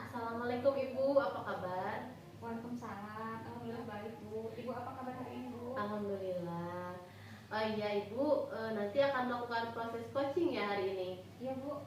Assalamualaikum Ibu, apa kabar? Waalaikumsalam, alhamdulillah baik Bu. Ibu apa kabar hari ini Bu? Alhamdulillah. Oh iya Ibu, nanti akan melakukan proses coaching ya hari ini. Iya Bu.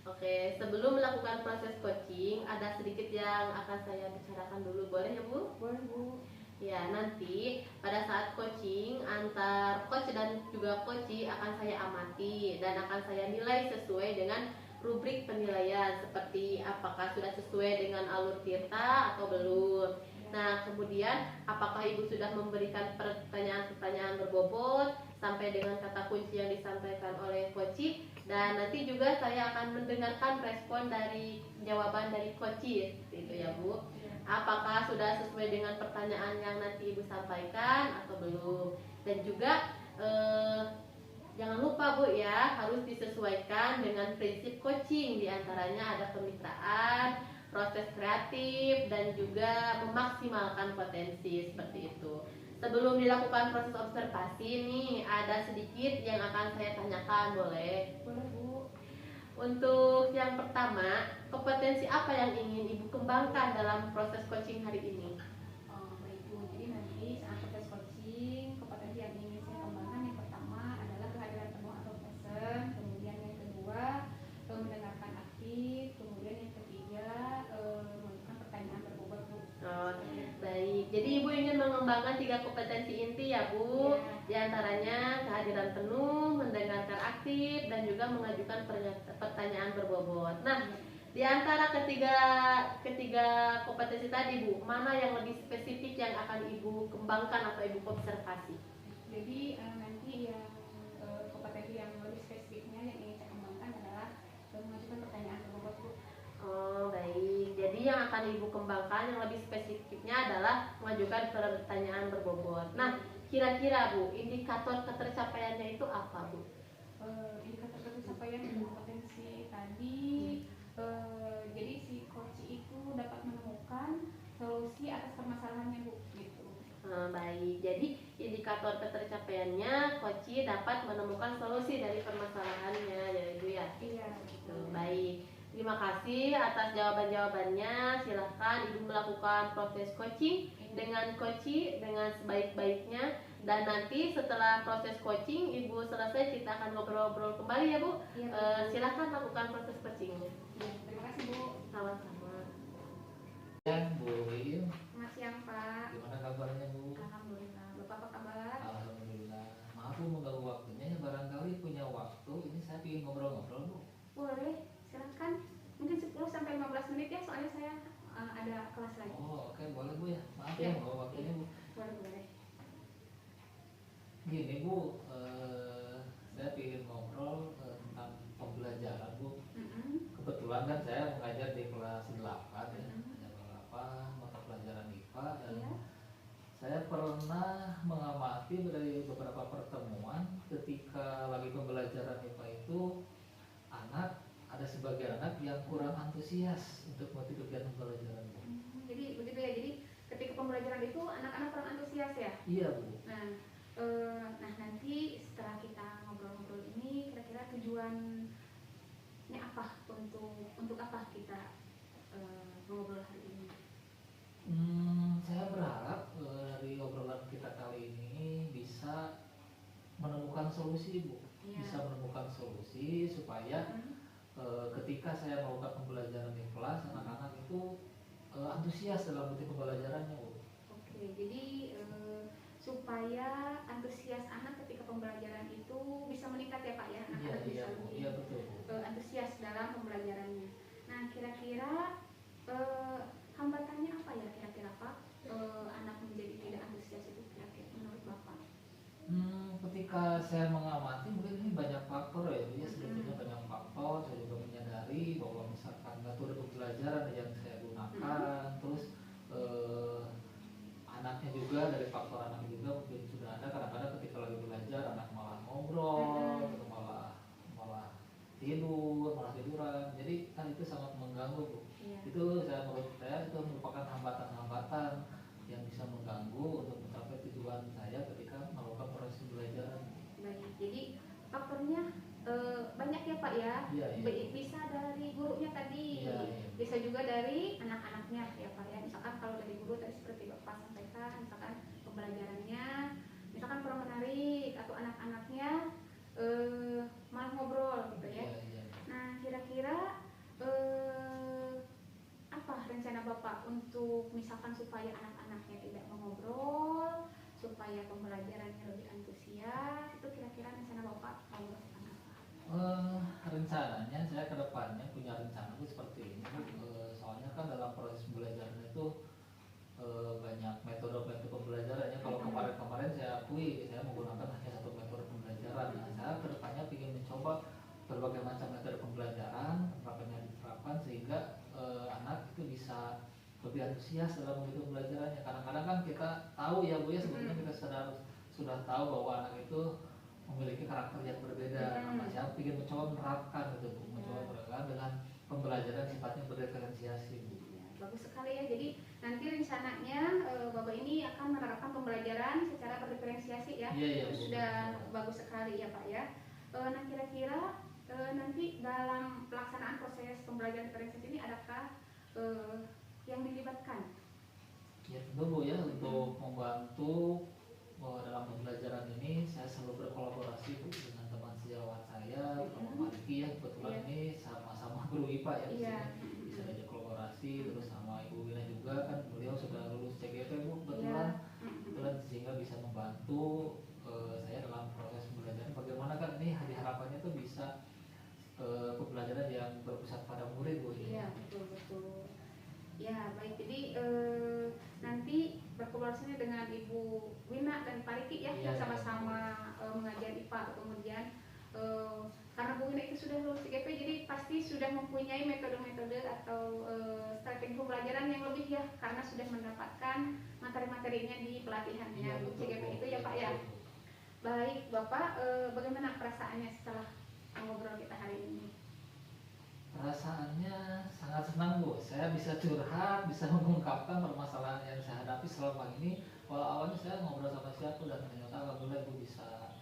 Oke, sebelum melakukan proses coaching, ada sedikit yang akan saya bicarakan dulu, boleh ya Bu? Boleh Bu. Ya, nanti pada saat coaching antar coach dan juga coachee akan saya amati dan akan saya nilai sesuai dengan rubrik penilaian seperti apakah sudah sesuai dengan alur tirta atau belum. Nah, kemudian apakah Ibu sudah memberikan pertanyaan-pertanyaan berbobot sampai dengan kata kunci yang disampaikan oleh coachee, dan nanti juga saya akan mendengarkan respon dari jawaban dari coachee, itu ya Bu. Apakah sudah sesuai dengan pertanyaan yang nanti Ibu sampaikan atau belum. Dan juga jangan lupa Bu ya, harus disesuaikan dengan prinsip coaching. Di antaranya ada kemitraan, proses kreatif, dan juga memaksimalkan potensi, seperti itu. Sebelum dilakukan proses observasi nih, ada sedikit yang akan saya tanyakan, boleh? Boleh Bu. Untuk yang pertama, kompetensi apa yang ingin Ibu kembangkan dalam proses coaching hari ini? Baik Bu. Jadi nanti saat proses coaching, kompetensi yang ingin saya kembangkan yang pertama adalah kehadiran penuh atau present. Kemudian yang kedua, mendengarkan aktif. Kemudian yang ketiga, mengajukan pertanyaan berbobot Bu. Oh, baik. Jadi Ibu ingin mengembangkan 3 kompetensi inti ya Bu. Ya. Di antaranya kehadiran penuh, mendengarkan aktif, dan juga mengajukan pertanyaan berbobot. Nah, di antara ketiga kompetensi tadi Bu, mana yang lebih spesifik yang akan Ibu kembangkan atau Ibu observasi? Jadi nanti yang kompetensi yang lebih spesifiknya yang ingin saya kembangkan adalah mengajukan pertanyaan berbobot Bu. Oh, baik. Jadi yang akan Ibu kembangkan yang lebih spesifiknya adalah mengajukan pertanyaan berbobot. Nah, kira-kira Bu, indikator ketercapaiannya itu apa Bu? Indikator pencapaian dari kompetensi tadi, jadi si coach itu dapat menemukan solusi atas permasalahannya Bu, gitu. Baik, jadi indikator ketercapaiannya coachee dapat menemukan solusi dari permasalahannya ya Ibu ya. Iya gitu. Baik, terima kasih atas jawaban-jawabannya. Silahkan Ibu melakukan proses coaching dengan coachee dengan sebaik-baiknya. Dan nanti setelah proses coaching Ibu selesai, kita akan ngobrol-ngobrol kembali ya Bu. Iya, Silahkan lakukan proses coachingnya. terima kasih Bu. Sama-sama. Ya, Bu Iyu, Selamat siang Pak. gimana kabarnya Bu? Alhamdulillah. Bapak apa kabar? Alhamdulillah. Maaf Bu mengganggu waktunya, barangkali punya waktu. Ini saya ingin ngobrol-ngobrol Bu. Boleh, silakan. Mungkin 10 sampai 15 menit ya, soalnya saya ada kelas lagi. Oh oke, boleh Bu ya. Maaf ya mengganggu waktunya Bu. Boleh. Gini Bu, saya ingin ngobrol tentang pembelajaran Bu. Kebetulan kan saya mengajar di kelas 8 ya, kelas 8 mata pelajaran IPA, dan Iya. saya pernah mengamati dari beberapa pertemuan ketika lagi pembelajaran IPA itu ada sebagian anak yang kurang antusias untuk mengikuti kegiatan pembelajaran Bu. Jadi begitu ya. Jadi ketika pembelajaran itu anak-anak kurang antusias ya. Iya Bu. Nah, nah nanti setelah kita ngobrol-ngobrol ini, kira-kira tujuannya apa, untuk apa kita ngobrol hari ini? Saya berharap dari obrolan kita kali ini bisa menemukan solusi Bu. Iya. Bisa menemukan solusi supaya ketika saya melakukan pembelajaran di kelas, anak-anak itu antusias dalam mengikuti pembelajarannya Bu. Oke, jadi supaya antusias anak ketika pembelajaran itu bisa meningkat ya Pak ya, anak-anak bisa Bu. lebih Iya betul Bu. antusias dalam pembelajarannya. Nah, kira-kira hambatannya apa ya kira-kira Pak, anak menjadi tidak antusias itu kira-kira menurut Bapak? Ketika saya mengamati mungkin ini banyak faktor ya Bu ya, sebetulnya banyak faktor. Saya juga menyadari bahwa misalkan metode pembelajaran yang saya gunakan, terus anaknya juga, dari faktor anak juga mungkin sudah ada kadang-kadang ketika lagi belajar anak malah ngobrol atau malah tiduran, jadi kan itu sangat mengganggu Bu. Iya. Menurut saya itu merupakan hambatan-hambatan yang bisa mengganggu untuk mencapai tujuan saya ketika melakukan proses pembelajaran. Baik, jadi faktornya banyak ya Pak ya. Iya. Bisa dari gurunya tadi, Iya. bisa juga dari anak-anaknya ya Pak ya. Misalkan kalau dari guru tadi seperti Bapak sampaikan, misalkan pembelajarannya misalkan kurang menarik atau anak-anaknya malah ngobrol gitu ya. Iya. Nah, kira-kira apa rencana Bapak untuk misalkan supaya anak-anaknya tidak mengobrol, supaya pembelajarannya lebih antusias, itu kira-kira rencana Bapak mau apa? Rencananya saya ke depannya punya rencana itu seperti ini. Soalnya kan dalam proses pembelajaran itu banyak metode-metode pembelajarannya. Kalau kemarin-kemarin saya akui saya menggunakan hanya satu metode pembelajaran. Nah, saya ke depannya ingin mencoba berbagai macam metode pembelajaran, diterapkan sehingga anak itu bisa lebih antusias dalam mengikuti pembelajarannya. Kadang-kadang kan kita tahu ya Bu ya, sebetulnya kita sudah tahu bahwa anak itu memiliki karakter yang berbeda. Nah, saya ingin mencoba menerapkan gitu Bu, menerapkan dengan pembelajaran sifatnya berdiferensiasi Bu. Bagus sekali ya. Jadi nanti rencananya Bapak ini akan menerapkan pembelajaran secara berdiferensiasi ya. Iya. Sudah bagus sekali ya Pak ya. Nah, kira-kira nanti dalam pelaksanaan proses pembelajaran diferensiasi ini adakah yang dilibatkan? Ya tentu Bu ya, untuk membantu dalam pembelajaran ini saya selalu berkolaborasi Bu dengan teman sejawat saya, Pak Riki ya, kebetulan ini sama-sama guru IPA ya, Iya. bisa diajak kolaborasi, terus sama Ibu Wina juga kan beliau sudah lulus CGP Bu kebetulan, sehingga bisa membantu saya dalam proses pembelajaran. Bagaimana kan ini harapannya tuh bisa pembelajaran yang berpusat pada murid Bu. Iya, betul. Ya, baik. Jadi nanti berkolaborasinya dengan Ibu Wina dan Pak Riki ya, yang sama-sama mengajar IPA. Kemudian karena Bu Wina itu sudah lulus CGP, jadi pasti sudah mempunyai metode-metode atau strategi pembelajaran yang lebih ya, karena sudah mendapatkan materi-materinya di pelatihannya CGP itu ya Pak ya. Baik Bapak, bagaimana perasaannya setelah ngobrol kita hari ini? Perasaannya sangat senang Bu, saya bisa curhat, bisa mengungkapkan permasalahan yang saya hadapi selama ini. Kalau awalnya saya ngobrol sama siapa dan ternyata alhamdulillah Bu bisa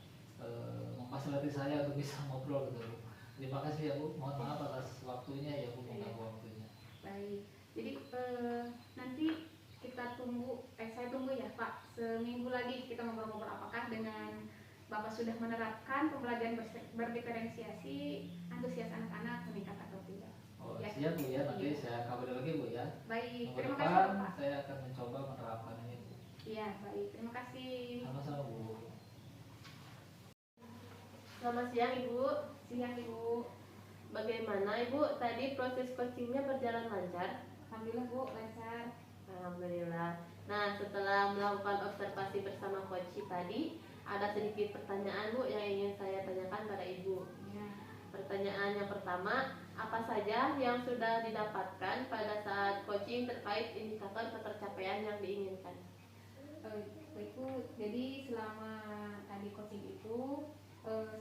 memfasilitasi saya untuk bisa ngobrol gitu Bu. Terima kasih ya Bu, mohon maaf atas waktunya ya Bu, mengganggu waktunya. Baik, jadi nanti kita tunggu, saya tunggu ya Pak, seminggu lagi kita ngobrol-ngobrol apakah dengan Bapak sudah menerapkan pembelajaran berdiferensiasi, antusias anak-anak meningkat atau tidak. Oh ya. Siap Bu ya, nanti saya kabari lagi Bu ya. Baik, terima kasih Bapak. Saya akan mencoba menerapkan ini Bu. Iya, baik, terima kasih. Sama-sama Bu. Selamat siang Ibu. Siang Ibu. Bagaimana Ibu tadi proses coachingnya berjalan lancar? Alhamdulillah Bu, lancar. Alhamdulillah. Nah, setelah melakukan observasi bersama coach tadi, ada sedikit pertanyaan Bu yang ingin saya tanyakan pada Ibu. Ya. Pertanyaan yang pertama, apa saja yang sudah didapatkan pada saat coaching terkait indikator ketercapaian yang diinginkan? Baik, jadi selama tadi coaching itu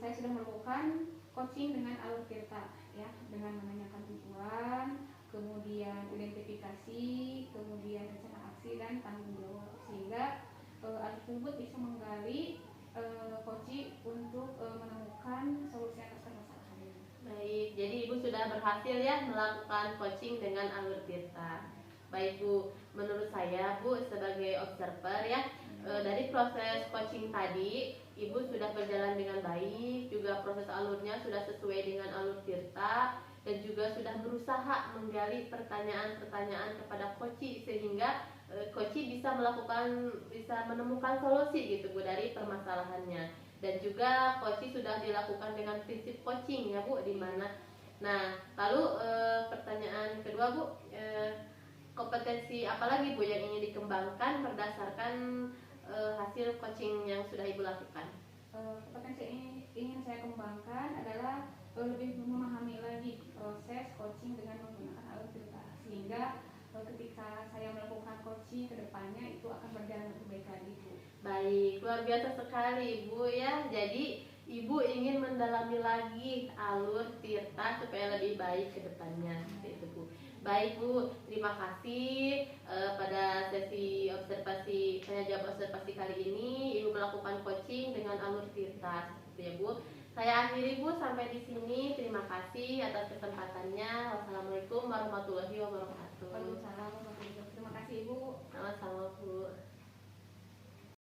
saya sudah melakukan coaching dengan alur tirta, ya, dengan menanyakan tujuan, kemudian identifikasi, kemudian rencana aksi dan tanggung jawab, sehingga alur tersebut bisa menggali coaching untuk menemukan solusi atas permasalahan. Baik, jadi Ibu sudah berhasil ya melakukan coaching dengan alur tirta. Baik Bu, menurut saya Bu sebagai observer ya, dari proses coaching tadi Ibu sudah berjalan dengan baik, juga proses alurnya sudah sesuai dengan alur tirta, dan juga sudah berusaha menggali pertanyaan-pertanyaan kepada coach sehingga coach bisa menemukan solusi gitu Bu dari permasalahannya. Dan juga coach sudah dilakukan dengan prinsip coaching ya Bu, di mana. Nah, lalu pertanyaan kedua Bu, kompetensi apa lagi Bu yang ingin dikembangkan berdasarkan hasil coaching yang sudah Ibu lakukan? Kompetensi yang ingin saya kembangkan adalah lebih memahami lagi proses coaching dengan menggunakan alur cerita, sehingga ketika saya melakukan coaching ke depannya itu akan berjalan lebih baik lagi Bu. Baik, luar biasa sekali Ibu ya. Jadi Ibu ingin mendalami lagi alur tirta supaya lebih baik ke depannya, seperti itu Bu. Baik Bu, terima kasih pada sesi observasi tanya jawab observasi kali ini Ibu melakukan coaching dengan alur tirta, seperti ya Bu. Saya akhiri Bu sampai di sini. Terima kasih atas kesempatannya. Wassalamualaikum warahmatullahi wabarakatuh. Waalaikumsalam warahmatullahi wabarakatuh. Terima kasih Ibu. Sama-sama Bu.